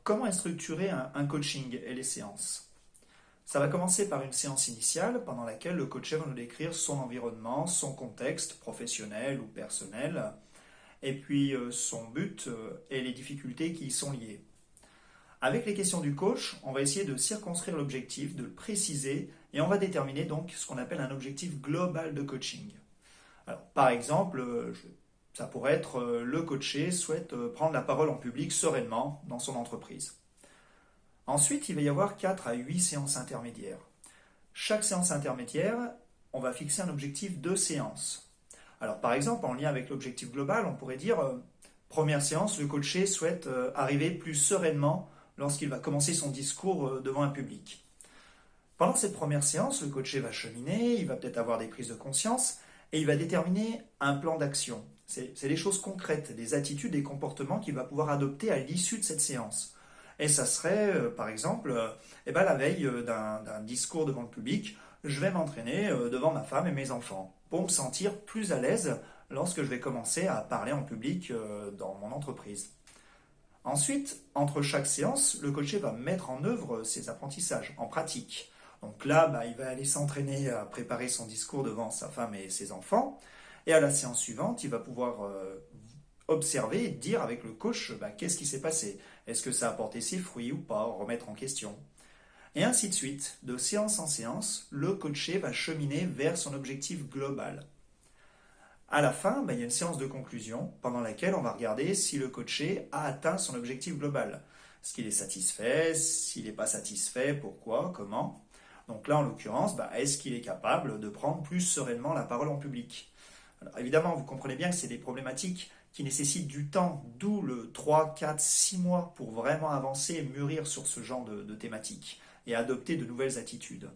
comment est structuré un coaching et les séances? Ça va commencer par une séance initiale pendant laquelle le coaché va nous décrire son environnement, son contexte professionnel ou personnel, et puis son but et les difficultés qui y sont liées. Avec les questions du coach, on va essayer de circonscrire l'objectif, de le préciser, et on va déterminer donc ce qu'on appelle un objectif global de coaching. Alors, par exemple, ça pourrait être le coaché souhaite prendre la parole en public sereinement dans son entreprise. Ensuite, il va y avoir 4 à 8 séances intermédiaires. Chaque séance intermédiaire, on va fixer un objectif de séance. Alors, par exemple, en lien avec l'objectif global, on pourrait dire première séance, le coaché souhaite arriver plus sereinement lorsqu'il va commencer son discours devant un public. Pendant cette première séance, le coaché va cheminer, il va peut-être avoir des prises de conscience et il va déterminer un plan d'action. C'est des choses concrètes, des attitudes, des comportements qu'il va pouvoir adopter à l'issue de cette séance. Et ça serait, par exemple, la veille d'un discours devant le public, je vais m'entraîner devant ma femme et mes enfants pour me sentir plus à l'aise lorsque je vais commencer à parler en public dans mon entreprise. Ensuite, entre chaque séance, le coaché va mettre en œuvre ses apprentissages en pratique. Donc là, il va aller s'entraîner à préparer son discours devant sa femme et ses enfants. Et à la séance suivante, il va pouvoir observer et dire avec le coach qu'est-ce qui s'est passé. Est-ce que ça a porté ses fruits ou pas, remettre en question. Et ainsi de suite, de séance en séance, le coaché va cheminer vers son objectif global. À la fin, il y a une séance de conclusion pendant laquelle on va regarder si le coaché a atteint son objectif global. Est-ce qu'il est satisfait? S'il n'est pas satisfait, pourquoi? Comment? Donc là, en l'occurrence, est-ce qu'il est capable de prendre plus sereinement la parole en public? Alors évidemment, vous comprenez bien que c'est des problématiques qui nécessitent du temps, d'où le 3, 4, 6 mois pour vraiment avancer et mûrir sur ce genre de thématiques et adopter de nouvelles attitudes.